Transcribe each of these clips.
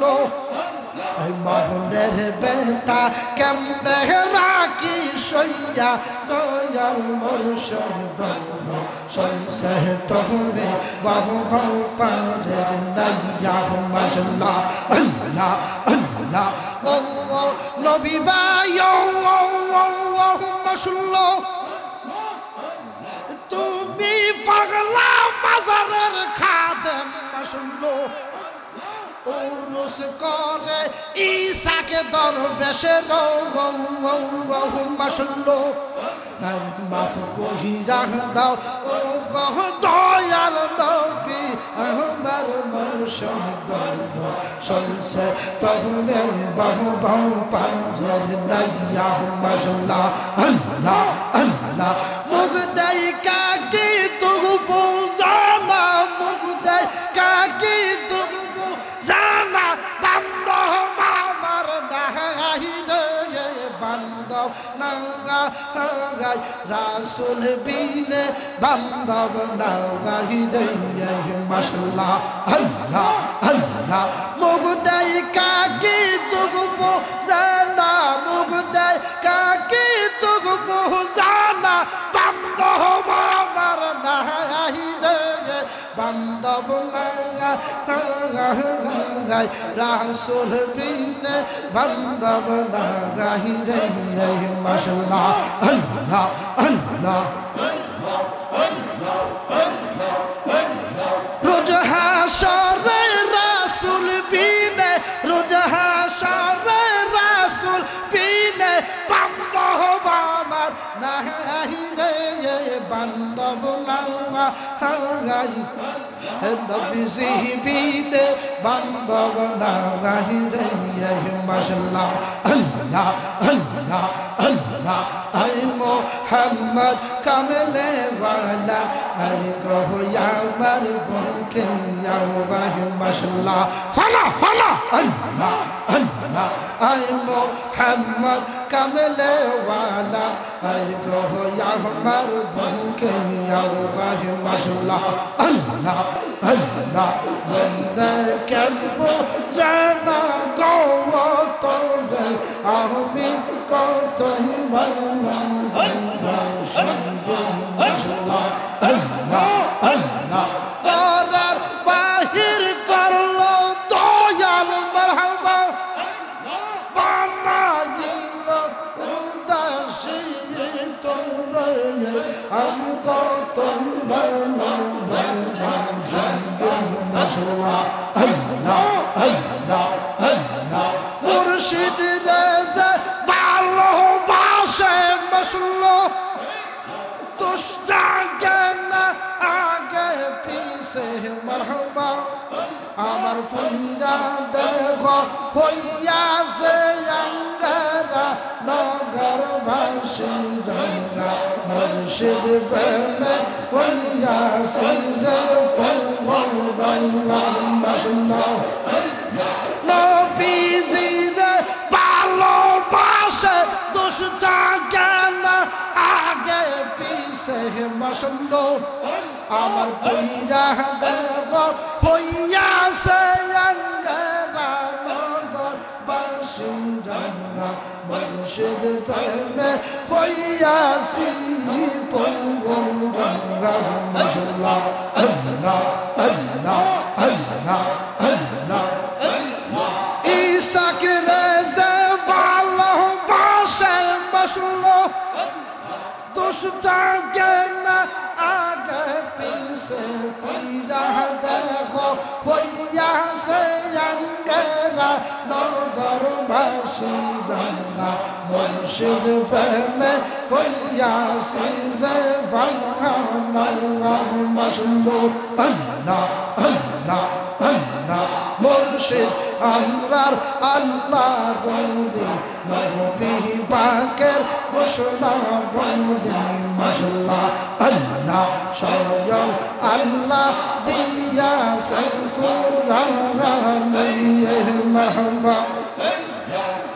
মাশাআল্লাহ মনের বেতা কেমনে রাখি সইয়া দয়াল মুর্শিদ সনসে তোরে বাহু বাহু পাজের নাইয়া মাশাআল্লাহ আল্লাহ আল্লাহ আল্লাহ নবী ভাই মাশাআল্লাহ তুমি পাগলা বাজারের খাদেম মাশাআল্লাহ উরুস করে ঈসাকে দরবেশে মাশাআল্লাহ মাফ কইরা দাও ও গহ দয়াল নবী আমার মুর্শিদ সনসে তোরে বাহু বাহু পাজের নাইয়া মাশাআল্লাহ আল্লাহ আল্লাহ মুগ দেই কাকি তুগু বুঝানা মুগ দেই কাকি তুগু জানা বান্দব আমার নাহিরে বান্দব নাগাই রাসূল বিনে বান্দব নাগাইরে মাশাআল্লাহ আল্লাহ আল্লাহ মুগ দেই কাকি তুগু জানা মুগ দেই কাকি তুগু জানা বান্দব আমার নাহিরে বান্দব নাগাই রাসূল বিনে বান্দব নাগাইরে মাশাআল্লাহ আল্লাহ আল্লাহ রোজ হাশরে রাসূল বিনে রোজ হাশরে রাসূল বিনে বান্দব আমার নাহিরে বান্দব নাগাই নবীজি বিনে বান্দব নাহিরে মাশাআল্লাহ আল্লাহ আল্লাহ আল্লাহ আই মুহাম্মদ কামলে ওয়ালা আই গো আমার বুকে আওয়াজ মাশাআল্লাহ ফালা ফালা আল্লাহ আল্লাহ আই মুহাম্মদ কামলে ওয়ালা আই গো আমার বুকে আওয়াজ মাশাআল্লাহ আল্লাহ আল্লাহ বন্দে কেব জানা গো তোরে আমি কতই বললাম মাশাআল্লাহ আল্লাহ আল্লাহ করার বাহির করলো দয়াল মারহাবা বানাইল উদাসী তোরে আমি কতই বললাম মাশাআল্লাহ আল্লাহ আল্লাহ আল্লাহ মুর্শিদ রেজা ভালোবাসে মাশাআল্লাহ দুষ্টাকে না আগে পিছে মারহাবা আমার পুইরা দেহ হইয়াছে আঙ্গারা নগর ভাসি রঙ্গা মুর্শিদ প্রেমে হইয়াছে যে পঙ্গঙ্গা মাশাআল্লাহ নবীজিরে ভালোবাসে দুষ্টাকে না আগে পিছে মাশাআল্লাহ আমার পুইরা দেহ হইয়াছে আঙ্গারা নগর ভাসি রঙ্গা মুর্শিদ প্রেমে হইয়াছি পঙ্গঙ্গা মাশাআল্লাহ আল্লাহ আল্লাহ আল্লাহ আল্লাহ ঈসাকে রেজা ভালোবাসে মাশাআল্লাহ দুষ্টাকে না আগে পিছে পুইরা দেহ হইয়াছে আঙ্গারা নগর ভাসি রঙ্গা মুর্শিদ প্রেমে হইয়াছি যে ফাঙ্গা মাশাআল্লাহ আল্লাহ আল্লাহ আল্লাহ মুর্শিদ আমরার আল্লাহ গৌরী নবী পাকের ঘোষণা বলি মাশাআল্লাহ আল্লাহ স্বয়ং আল্লাহ দিয়াছেন কুরআনে মাহবা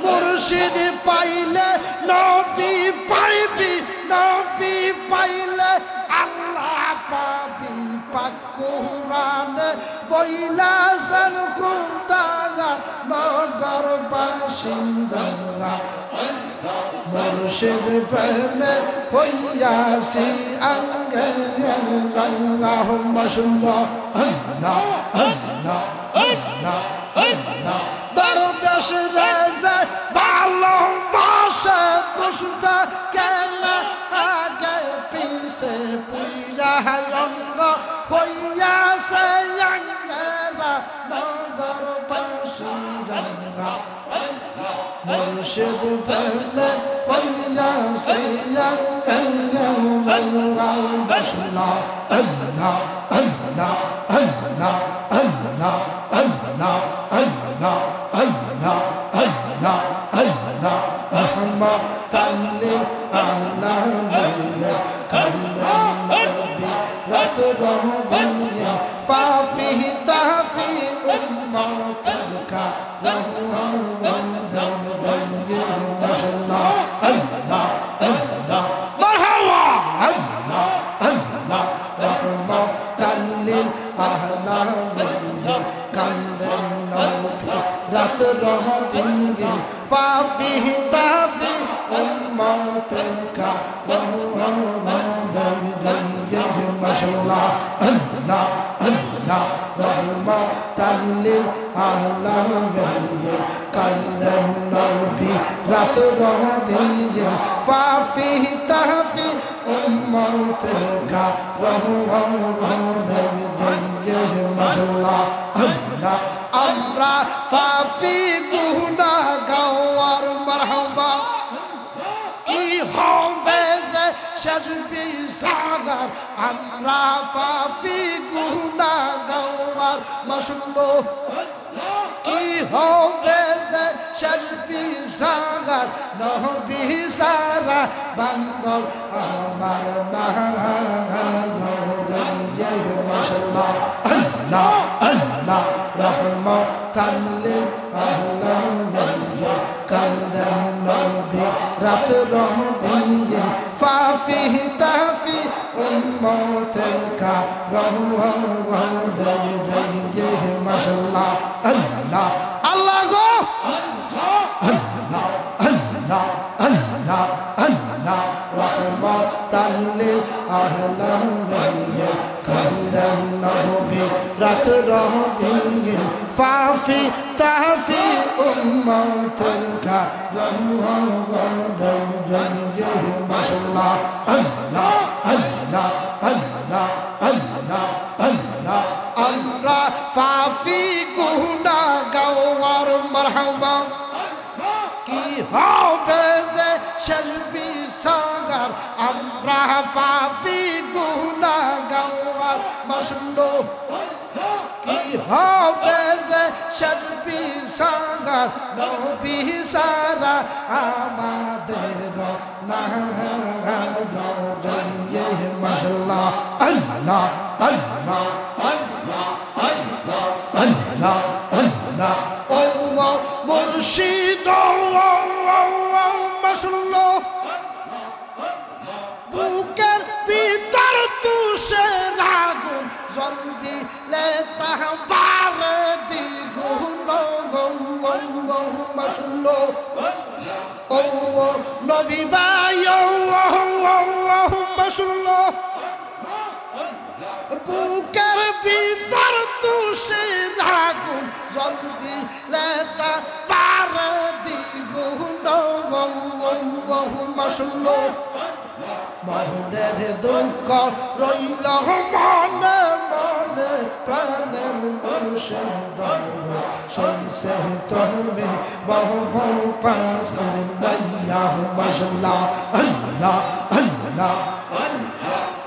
মুর্শিদ পাইলে নবী পাইবি নবী পাইলে আল্লাহ পাবি পাক কুরআনে বইলাছেন খুদারা নগর বাসিন্দা মুর্শিদ প্রেমে হইয়াছি আঙ্গে আল্লাহুম্মা সাল্লি আল্লাহ আল্লাহ আল্লাহ আল্লাহ দরবেশ রেজে ভালোবাসে দুষ্টা কেন আগে পিছে পুইরা অঙ্গ হইয়াছে আঙ্গেরা নগর বাসিন্দা মুর্শিদ প্রেমে হইয়াছে আল্লাহ আল্লাহ আল্লাহ আল্লাহ আল্লাহ আল্লাহ আল্লাহ আল্লাহ আল্লাহ আল্লাহ আল্লাহ আহমদ তাল্লি আল্লাহ কাল্লাম নবী রাত রহমানিয়া ফাফি তাফি উম্মতুল কা আল্লাহ আল্লাহ মারহাবা আল্লাহ আল্লাহ রহমত তাল্লি আল্লাহ কান্দেন নবী রাত রহমানিয়া ফাফি তাফি উম্মতুল কা মাশাআল্লাহ আল্লাহ আল্লাহ রহমাতাল লিল আলামিন কান্দেন নবী রাত রহমানিয়া ফাফি তাফি উম্মতুল কা মাশাআল্লাহ আল্লাহ আমরা ফাফি গুনাহ গাওয়ার মারহাবা কি হবে যে শেষ বিচার আমরা ফাফি গুনাহ গাওয়ার মাশাআল্লাহ কি হবে যে শেষ বিচার নবী সারা বান্দর আমার মাশাআল্লাহ আল্লাহ আল্লাহ রহমাতাল লিল আলামিন কান্দেন নবী রাত রহমানিয়া ফাফি তাফি উম্মতুল কা মাশাআল্লাহ আল্লাহ আল্লাহ গো আল্লাহ আল্লাহ আল্লাহ আল্লাহ রহমাতাল লিল আলামিন কান্দেন নবী রাত রহমানিয়া ফাফি তাফি উম্মতুল কা মাশাআল্লাহ আল্লাহ আল্লাহ আল্লাহ আল্লাহ আল্লাহ আমরা ফাফি গুনাহ গাওয়ার মারহাবা কি হবে যে শেষ বিচার আমরা ফাফি গুনাহ গাওয়ার মাশাআল্লাহ কি হবে যে শেষ বিচার নবী সারা আমাদের মাশাআল্লাহ আল্লাহ আল্লাহ আল্লাহ আল্লাহ আল্লাহ আল্লাহ ও মুর্শিদ মাশাআল্লাহ বুকের ভিতর তুষের আগুন জলদি লেতা পারে দ্বিগুণ মাশাআল্লাহ ও নবী ভাই মাশাআল্লাহ বুকের ভিতর তুষের আগুন জলদি লেতা পারে দ্বিগুণ মাশাআল্লাহ মনের দুঃখ রইল মনে মনে প্রাণের মুর্শিদ শুনছে তুমি বহু বহু পাথর মাইয়া মাশাআল্লাহ আল্লাহ আল্লাহ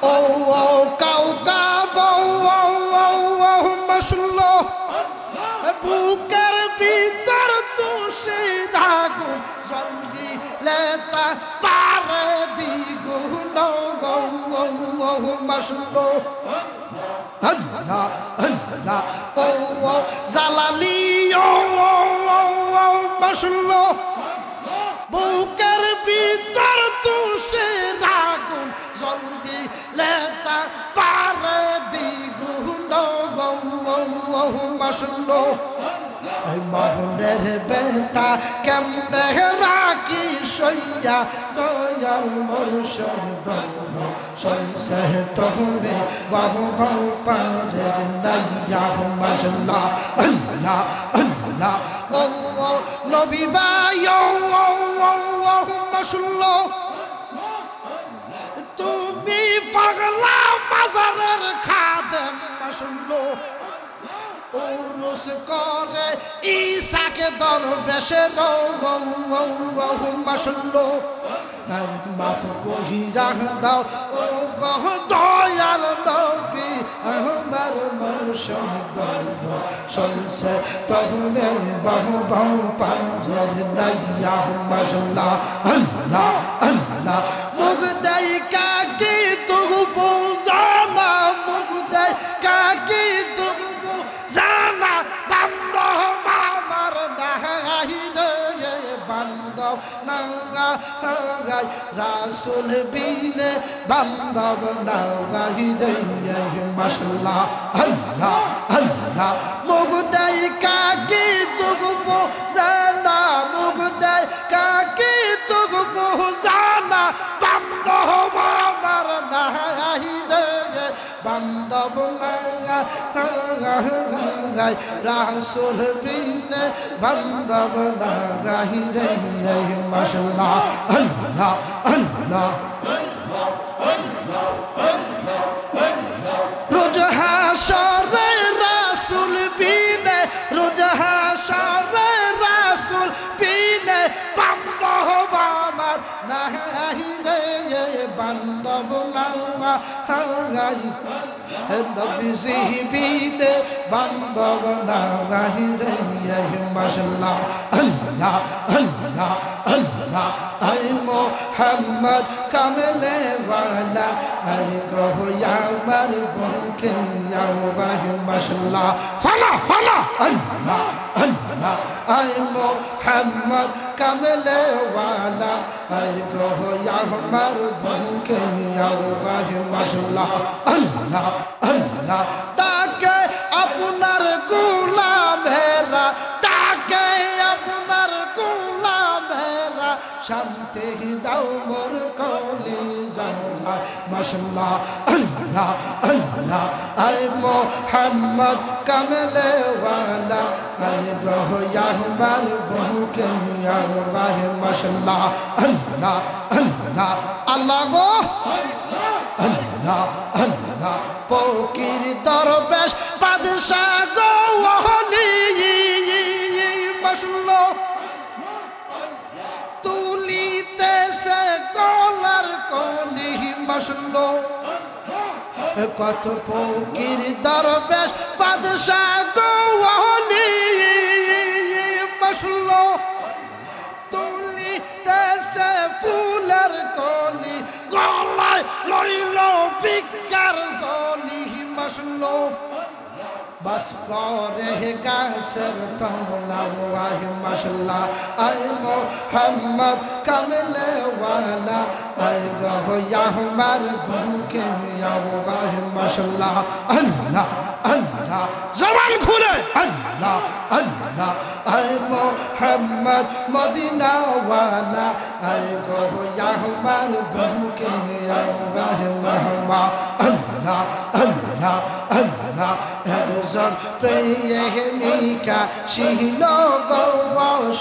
ও কাউকা বউ মাশাআল্লাহ বুকের ভিতর তুষের আগুন জলদি লেতা পারে দ্বিগুণ মাশাআল্লাহ আল্লাহ আল্লাহ ও জালালি মাশাআল্লাহ বুকের ভিতর তুষের আগুন জলদি লেতা পারে দ্বিগুণ মাশাআল্লাহ মনের বেতা কেমনে রাখি সইয়া দয়াল মুর্শিদ সনসে তোরে বাহু বাহু পাজে নাইয়া মাশাআল্লাহ আল্লাহ আল্লাহ ও নবী ভাই ও মাশাআল্লাহ তুমি পাগলা মাজারের খাদেম মাশাআল্লাহ উরুস করে ঈসাকে দরবেশে মাশাআল্লাহ মাফ কহিরা দাও ও গহ দয়াল নবী আমার মুর্শিদ সনসে তোরে বাহু বাহু পাঞ্জর নাইয়া মাশাআল্লাহ আল্লাহ আল্লাহ মুগ দেই কাকি তুগু বুঝানা মুগ দেই কাকি তুগু জানা বান্দহ মামার নাহিলে বান্দব নাগাই রাসূল বিনে বান্দব নাগাই রে মাশাআল্লাহ আল্লাহ আল্লাহ মুগদাই কাকি তুগবো জানা মুগদাই কাকি তুগবো জানা বান্দব মামার নাহিলে বান্দব নাগাই রাসূল বিনে বান্দব নাগাই রে মাশাআল্লাহ আল্লাহ আল্লাহ রোজ হাশরে রাসূল বিনে রোজ হাশরে রাসূল বিনে বান্দব আমার নাহি রে বান্দব নাগাই নবী বিনে বান্দব নাহি রে মাশাআল্লাহ আল্লাহ আল্লাহ আল্লাহ আই মোহাম্মদ কামলে ওয়ালা আই গো আমার বুকে আওয়াজ মাশাআল্লাহ ফালা ফালা আল্লাহ আল্লাহ আই মোহাম্মদ কামলে ওয়ালা আই গো আমার বুকে আওয়াজ মাশাআল্লাহ আল্লাহ আল্লাহ তাকে আপনার গোলামেরা তাকে আপনার গোলামেরা শান্তি দাও মোর কলিজা মাশাআল্লাহ আল্লাহ আল্লাহ আই মোহাম্মদ কামলে ওয়ালা আই গো আমার বুকে আওয়াজ মাশাআল্লাহ আল্লাহ আল্লাহ আল্লাহ গো আল্লাহ আল্লাহ ফকির দরবেশ বাদশা গো মাশাআল্লাহ তুলিতেছে কলার কলি মাশাআল্লাহ কত ফকির দরবেশ বাদশা গো মাশাআল্লাহ তুলিতেছে ফুলের কলি গলায় লইল বিকার জলি মাশাআল্লাহ বাস করে গাছের তলা ওয়াহ মাশাআল্লাহ আই মোহাম্মদ কামলে ওয়ালা আই গো আমার বুকে আওয়াজ মাশাআল্লাহ আল্লাহ আল্লাহ জবান খুলে আল্লাহ আল্লাহ আই মোহাম্মদ মদিনা ওয়ালা আই গো আমার বুকে আওয়াজ মাহবা আল্লাহ আল্লাহ আল্লাহ একজন প্রেমিকা ছিল গো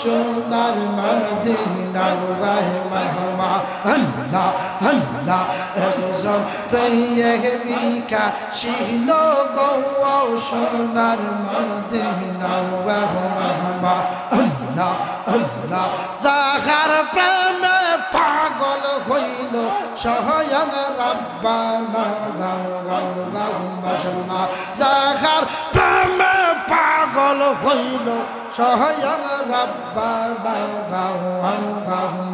সোনার মদিনার মাহবা আল্লাহ আল্লাহ একজন প্রেমিকা ছিল গো সোনার মদিনার মাহবা আল্লাহ আল্লাহ যাহার প্রেমে পাগল হইল স্বয়ং রব্বানা মাশাআল্লাহ যাহার প্রেমে পাগল হইল স্বয়ং রব্বানা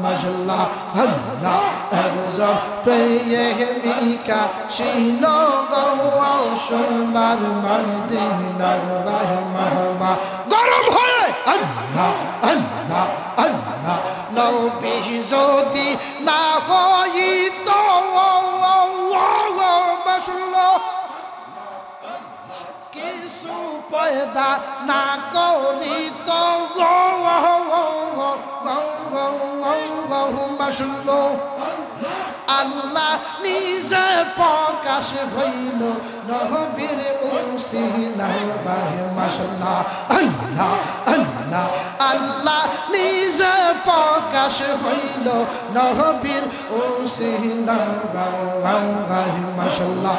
মাশাআল্লাহ আল্লাহ একজন প্রেমিকা ছিল গো সোনার মদিনার মাহবা গরম হয়ে আল্লাহ আল্লাহ আল্লাহ নবী যদি না হইত মাশাআল্লাহ কিছু পয়দা পর্দা না করি তো গো মাসুল্লো আল্লাহ নিজে প্রকাশ হইল নবীর উসিলায় মাশাআল্লাহ আল্লাহ আল্লাহ আল্লাহ নিজে প্রকাশ হইল নবীর উসিলায় মাশাআল্লাহ